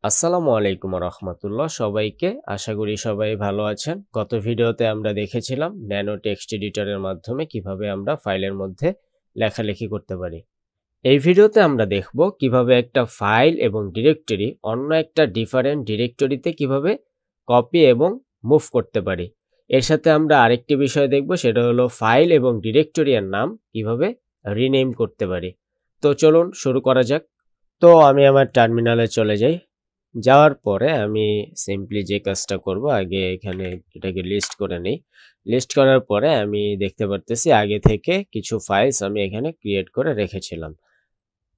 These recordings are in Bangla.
আসসালামু আলাইকুম রহমতুল্লাহ সবাইকে। আশা করি সবাই ভালো আছেন। গত ভিডিওতে আমরা দেখেছিলাম ন্যানো টেক্সট এডিটরের মাধ্যমে কিভাবে আমরা ফাইলের মধ্যে লেখালেখি করতে পারি। এই ভিডিওতে আমরা দেখব কিভাবে একটা ফাইল এবং ডিরেক্টরি অন্য একটা ডিফারেন্ট ডিরেক্টরিতে কিভাবে কপি এবং মুভ করতে পারি। এর সাথে আমরা আরেকটি বিষয় দেখব, সেটা হলো ফাইল এবং ডিরেক্টরির নাম কিভাবে রিনেম করতে পারি। তো চলুন শুরু করা যাক। তো আমি আমার টার্মিনালে চলে যাই। যাওয়ার পরে আমি সিম্পলি যে কাজটা করব, আগে এখানে এটাকে লিস্ট করে নিই। লিস্ট করার পরে আমি দেখতে পারতেছি আগে থেকে কিছু ফাইলস আমি এখানে ক্রিয়েট করে রেখেছিলাম।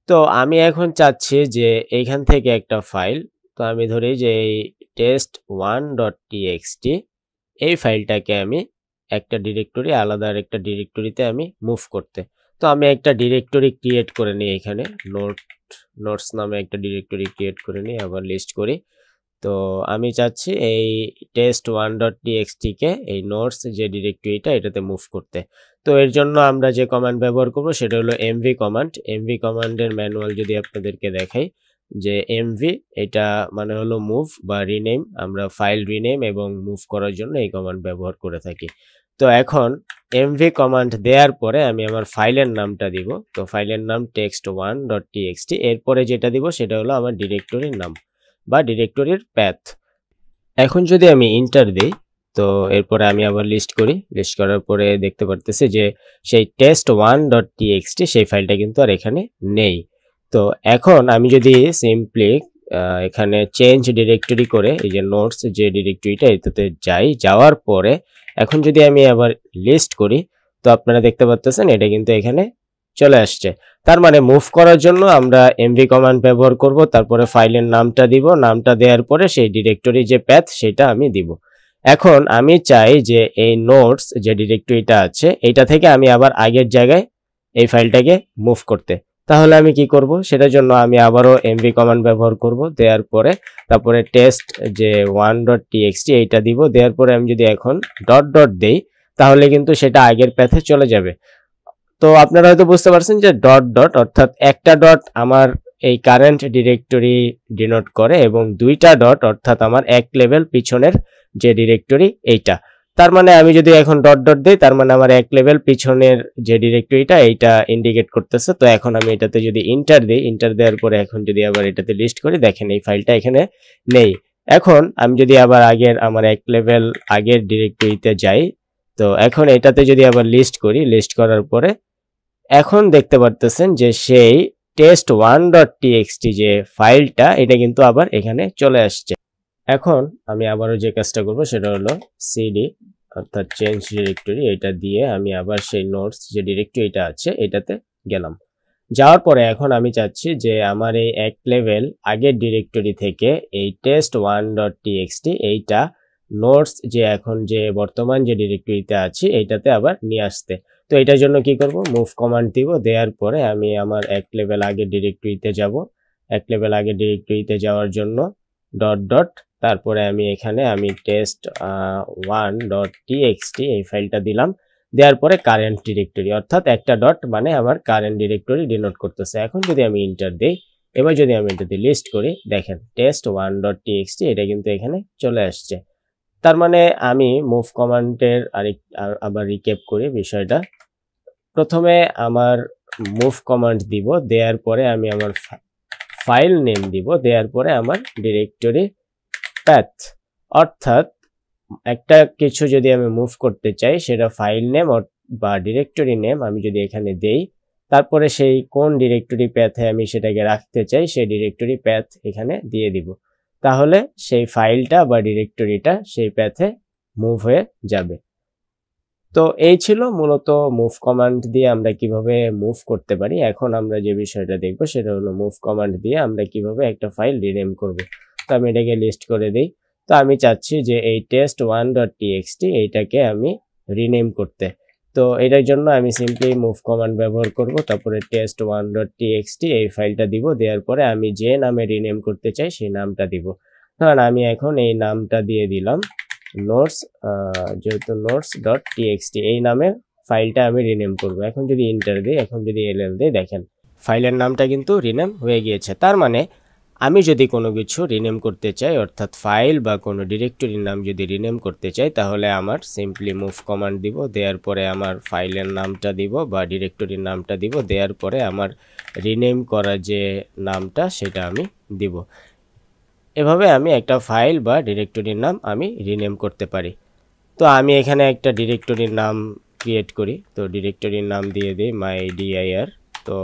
তো আমি এখন চাচ্ছি যে এইখান থেকে একটা ফাইল, তো আমি ধরি যে এই test1.txt এই ফাইলটাকে আমি একটা ডিরেক্টরি আলাদা আরেকটা ডিরেক্টরিতে আমি মুভ করতে। তো আমি একটা ডিরেক্টরি ক্রিয়েট করে নিই, এখানে নোটস নামে একটা ডিরেক্টরি ক্রিয়েট করে নিই, আবার লিস্ট করি। তো আমি চাচ্ছি এই test1.txt কে এই নোটস যে ডিরেক্টরিটা এটাতে মুভ করতে। তো এর জন্য আমরা যে কমান্ড ব্যবহার করব সেটা হলো এমভি কমান্ড। এমভি কমান্ডের ম্যানুয়াল যদি আপনাদেরকে দেখাই, যে এমভি এটা মানে হলো মুভ বা রিনেম। আমরা ফাইল রিনেম এবং মুভ করার জন্য এই কমান্ড ব্যবহার করে থাকি। তো এখন এমভি কমান্ড দেওয়ার পরে আমি আমার ফাইলের নামটা দিব। তো ফাইলের নাম test1.txt। এরপরে যেটা দিব সেটা হলো আমার ডিরেক্টরির নাম বা ডিরেক্টরির প্যাথ। এখন যদি আমি ইন্টার দিই, তো এরপরে আমি আবার লিস্ট করি। লিস্ট করার পরে দেখতে পারতেছি যে সেই test1.txt সেই ফাইলটা কিন্তু আর এখানে নেই। তো এখন আমি যদি সিম্পলি এখানে চেঞ্জ ডিরেক্টরি করে এই যে নোটস যে ডিরেক্টরিটা এটাতে যাই, যাওয়ার পরে এখন যদি আমি আবার লিস্ট করি, তো আপনারা দেখতে পাচ্ছেন এটা কিন্তু এখানে চলে আসছে। তার মানে মুভ করার জন্য আমরা এমভি কমান্ড ব্যবহার করব, তারপরে ফাইলের নামটা দিব, নামটা দেওয়ার পরে সেই ডিরেক্টরি যে প্যাথ সেটা আমি দিব। এখন আমি চাই যে এই নোটস যে ডিরেক্টরিটা আছে এটা থেকে আমি আবার আগের জায়গায় এই ফাইলটাকে মুভ করতে। তাহলে আমি কি করব, সেটার জন্য আমি আবারও এমভি কমান্ড ব্যবহার করব। দেওয়ার পরে তারপরে টেস্ট যে 1.txt এইটা দিব। দেওয়ার পরে আমি যদি এখন ডট ডট দেই, তাহলে কিন্তু সেটা আগের প্যাথে চলে যাবে। তো আপনারা হয়তো বুঝতে পারছেন যে ডট ডট অর্থাৎ একটা ডট আমার এই কারেন্ট ডিরেক্টরি ডিনোট করে এবং দুইটা ডট অর্থাৎ আমার এক লেভেল পিছনের যে ডিরেক্টরি এইটা। তার মানে আমি যদি এখন ডট ডট দিই, তার মানে আমার এক লেভেল পিছনের যে ডিরেক্টরিটা এইটা ইন্ডিকেট করতেছে। তো এখন আমি এটাতে যদি ইন্টার দিই, ইন্টার দেওয়ার পরে এখন যদি আবার এটাতে লিস্ট করি, দেখেন এই ফাইলটা এখানে নেই। এখন আমি যদি আবার আগের আমার এক লেভেল আগের ডিরেক্টরিতে যাই, তো এখন এটাতে যদি আবার লিস্ট করি, লিস্ট করার পরে এখন দেখতে পারতেছেন যে সেই test1.txt যে ফাইলটা এটা কিন্তু আবার এখানে চলে আসছে। এখন আমি আবারও যে কাজটা করব সেটা হলো সিডি অর্থাৎ চেঞ্জ ডিরেক্টরি, এটা দিয়ে আমি আবার সেই নোটস যে ডিরেক্টরিটা আছে এটাতে গেলাম। যাওয়ার পরে এখন আমি চাচ্ছি যে আমার এই এক লেভেল আগের ডিরেক্টরি থেকে এই test1.txt এইটা নোটস যে এখন যে বর্তমান যে ডিরেক্টরিতে আছে এইটাতে আবার নিয়ে আসতে। তো এটার জন্য কি করব, মুভ কমান্ড দিব। দেওয়ার পরে আমি আমার এক লেভেল আগের ডিরেক্টরিতে যাব। এক লেভেল আগের ডিরেক্টরিতে যাওয়ার জন্য ডট ডট, তারপরে আমি এখানে আমি test1.txt এই ফাইলটা দিলাম। দেওয়ার পরে কারেন্ট ডিরেক্টরি অর্থাৎ একটা ডট মানে আমার কারেন্ট ডিরেক্টরি ডিনোট করতেছে। এখন যদি আমি ইন্টার দিই, এবার যদি আমি এটাতে লিস্ট করি, দেখেন test1.txt এটা কিন্তু এখানে চলে আসছে। তার মানে আমি মুভ কমান্ডের আবার রিক্যাপ করি বিষয়টা। প্রথমে আমার মুভ কমান্ড দিব, দেওয়ার পরে আমি আমার ফাইল নেম দিব, দেওয়ার পরে আমার ডিরেক্টরি প্যাথ অর্থাৎ একটা কিছু যদি আমি মুভ করতে চাই সেটা ফাইল নেম বা ডিরেক্টরি নেম আমি যদি এখানে দেই, তারপরে সেই কোন ডিরেক্টরি প্যাথে আমি সেটাকে রাখতে চাই সেই ডিরেক্টরি প্যাথ এখানে দিয়ে দিব। তাহলে সেই ফাইলটা বা ডিরেক্টরিটা সেই প্যাথে মুভ হয়ে যাবে। তো এই ছিল মূলত মুভ কমান্ড দিয়ে আমরা কিভাবে মুভ করতে পারি। এখন আমরা যে বিষয়টা দেখব সেটা হলো মুভ কমান্ড দিয়ে আমরা কিভাবে একটা ফাইল রিনেম করব। তো আমি এটাকে লিস্ট করে দিই। তো আমি চাচ্ছি যে এই test1.txt এইটাকে আমি রিনেম করতে। তো এটার জন্য আমি সিম্পলি মুভ কমান্ড ব্যবহার করব, তারপরে test1.txt এই ফাইলটা দিব। দেওয়ার পরে আমি যে নামে রিনেম করতে চাই সেই নামটা দিব। কারণ আমি এখন এই নামটা দিয়ে দিলাম নোটস, যেহেতু notes.txt এই নামে ফাইলটা আমি রিনেম করব। এখন যদি ইন্টার দিই, এখন যদি এলএল দিই, দেখেন ফাইলের নামটা কিন্তু রিনেম হয়ে গিয়েছে। তার মানে আমি যদি কোনো কিছু রিনেম করতে চাই, অর্থাৎ ফাইল বা কোনো ডিরেক্টরির নাম যদি রিনেম করতে চাই, তাহলে আমার সিম্পলি মুভ কমান্ড দিব, দেওয়ার পরে আমার ফাইলের নামটা দিব বা ডিরেক্টরির নামটা দিব, দেওয়ার পরে আমার রিনেম করা যে নামটা সেটা আমি দিব। এভাবে আমি একটা ফাইল বা ডিরেক্টরির নাম আমি রিনেম করতে পারি। তো আমি এখানে একটা ডিরেক্টরির নাম ক্রিয়েট করি, তো ডিরেক্টরির নাম দিয়ে দিই mydir, তো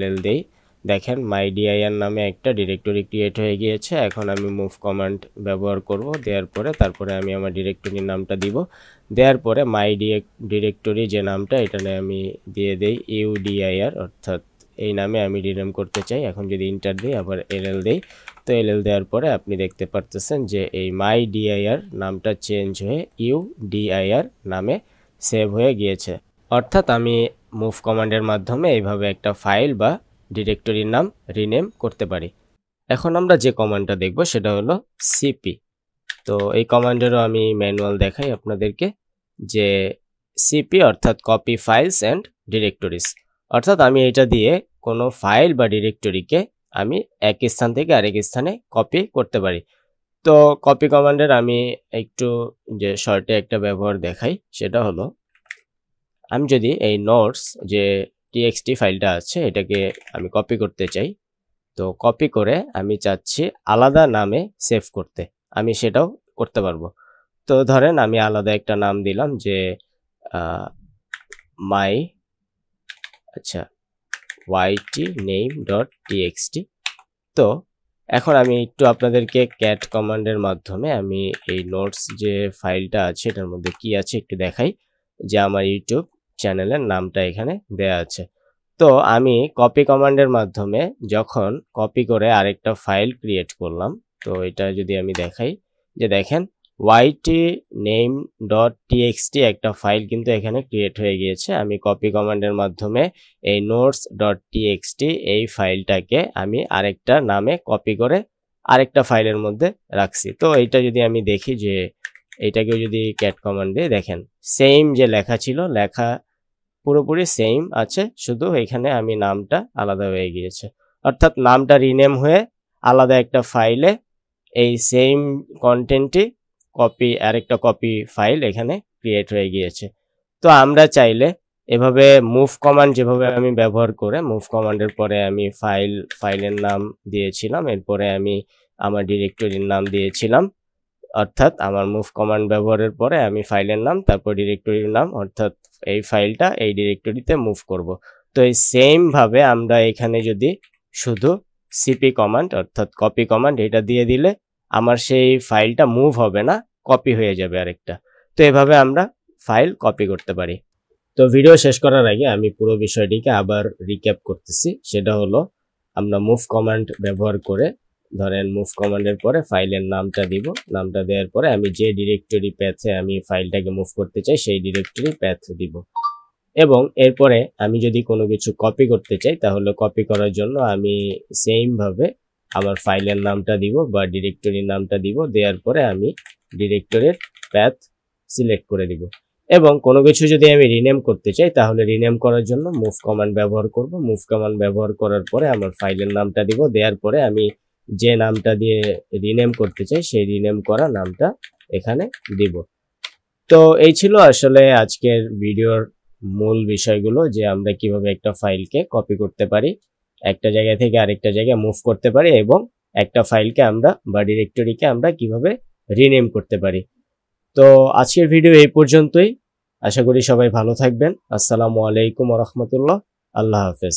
ll দেই। দেখেন mydir নামে একটা ডিরেক্টরি ক্রিয়েট হয়ে গিয়েছে। এখন আমি মুভ কমান্ড ব্যবহার করব, দেওয়ার পরে তারপরে আমি আমার ডিরেক্টরির নামটা দিব, দেওয়ার পরে ডিরেক্টরি যে নামটা এখানে আমি দিয়ে দেই udir, অর্থাৎ এই নামে আমি রিনেম করতে চাই। এখন যদি ইন্টার দিই আবার ll দেই, তো ll দেওয়ার পরে আপনি দেখতে পারতেছেন যে এই mydir নামটা চেঞ্জ হয়ে udir নামে সেভ হয়ে গিয়েছে। অর্থাৎ আমি মুভ কমান্ডের মাধ্যমে এইভাবে একটা ফাইল বা ডিরেক্টরির নাম রিনেম করতে পারি। এখন আমরা যে কমান্ডটা দেখব সেটা হলো সিপি। তো এই কমান্ডেরও আমি ম্যানুয়াল দেখাই আপনাদেরকে, যে সিপি অর্থাৎ কপি ফাইলস অ্যান্ড ডিরেক্টরিজ, অর্থাৎ আমি এটা দিয়ে কোনো ফাইল বা ডিরেক্টরিকে আমি এক স্থান থেকে আরেক স্থানে কপি করতে পারি। তো কপি কমান্ডের আমি একটু যে শর্টে একটা ব্যবহার দেখাই, সেটা হলো আমি যদি এই নোটস যে টিএক্সটি ফাইলটা আছে এটাকে আমি কপি করতে চাই, তো কপি করে আমি চাচ্ছি আলাদা নামে সেভ করতে, আমি সেটাও করতে পারবো। তো ধরেন আমি আলাদা একটা নাম দিলাম যে ytname.txt। তো এখন আমি একটু আপনাদেরকে ক্যাট কমান্ডের মাধ্যমে আমি এই নোটস যে ফাইলটা আছে এটার মধ্যে কি আছে একটু দেখাই, যে আমার ইউটিউব চ্যানেলের নামটা এখানে দেয়া আছে। তো আমি কপি কমান্ডের মাধ্যমে যখন কপি করে আরেকটা ফাইল ক্রিয়েট করলাম, তো এটা যদি আমি দেখাই, যে দেখেন ytname.txt একটা ফাইল কিন্তু এখানে ক্রিয়েট হয়ে গিয়েছে। আমি কপি কমান্ডের মাধ্যমে এই notes.txt এই ফাইলটাকে আমি আরেকটা নামে কপি করে আরেকটা ফাইলের মধ্যে রাখছি। তো এইটা যদি আমি দেখি, যে এইটাকেও যদি ক্যাট কমান্ডে দেখেন সেম যে লেখা ছিল, লেখা পুরোপুরি সেম আছে, শুধু এখানে আমি নামটা আলাদা হয়ে গিয়েছে। অর্থাৎ নামটা রিনেম হয়ে আলাদা একটা ফাইলে এই সেম কন্টেন্টটি কপি, আরেকটা কপি ফাইল এখানে ক্রিয়েট হয়ে গিয়েছে। তো আমরা চাইলে এভাবে মুভ কমান্ড যেভাবে আমি ব্যবহার করে, মুভ কমান্ডের পরে আমি ফাইলের নাম দিয়েছিলাম, এরপরে আমি আমার ডিরেক্টরির নাম দিয়েছিলাম, অর্থাৎ আমার মুভ কমান্ড ব্যবহারের পরে আমি ফাইলের নাম তারপর ডিরেক্টরির নাম, অর্থাৎ এই ফাইলটা এই ডিরেক্টরিতে মুভ করব। তো এই সেম ভাবে আমরা এখানে যদি শুধু সিপি কমান্ড অর্থাৎ কপি কমান্ড এটা দিয়ে দিলে আমার সেই ফাইলটা মুভ হবে না, কপি হয়ে যাবে আরেকটা। তো এভাবে আমরা ফাইল কপি করতে পারি। তো ভিডিও শেষ করার আগে আমি পুরো বিষয়টিকে আবার রিক্যাপ করতেছি, সেটা হলো আমরা মুভ কমান্ড ব্যবহার করে, ধরেন মুভ কমান্ডের পরে ফাইলের নামটা দিব, নামটা দেওয়ার পরে আমি যে ডিরেক্টরি প্যাথে আমি ফাইলটাকে মুভ করতে চাই সেই ডিরেক্টরি প্যাথ দিব, এবং এরপরে আমি যদি কোনো কিছু কপি করতে চাই তাহলে কপি করার জন্য আমি সেম ভাবে আমার ফাইলের নামটা দিব বা ডিরেক্টরির নামটা দিব, দেওয়ার পরে আমি ডিরেক্টরির প্যাথ সিলেক্ট করে দিব। এবং কোনো কিছু যদি আমি রিনেম করতে চাই তাহলে রিনেম করার জন্য মুভ কমান্ড ব্যবহার করব, মুভ কমান্ড ব্যবহার করার পরে আমার ফাইলের নামটা দিব, দেওয়ার পরে আমি যে নামটা দিয়ে রিনেম করতে চাই সেই রিনেম করা নামটা এখানে দিব। তো এই ছিল আসলে আজকের ভিডিওর মূল বিষয়গুলো, যে আমরা কিভাবে একটা ফাইলকে কপি করতে পারি, একটা জায়গা থেকে আরেকটা জায়গায় মুভ করতে পারি, এবং একটা ফাইলকে আমরা বা ডিরেক্টরিকে আমরা কিভাবে রিনেম করতে পারি। তো আজকের ভিডিও এই পর্যন্তই, আশা করি সবাই ভালো থাকবেন। আসসালামু আলাইকুম ওয়া রাহমাতুল্লাহ, আল্লাহ হাফেজ।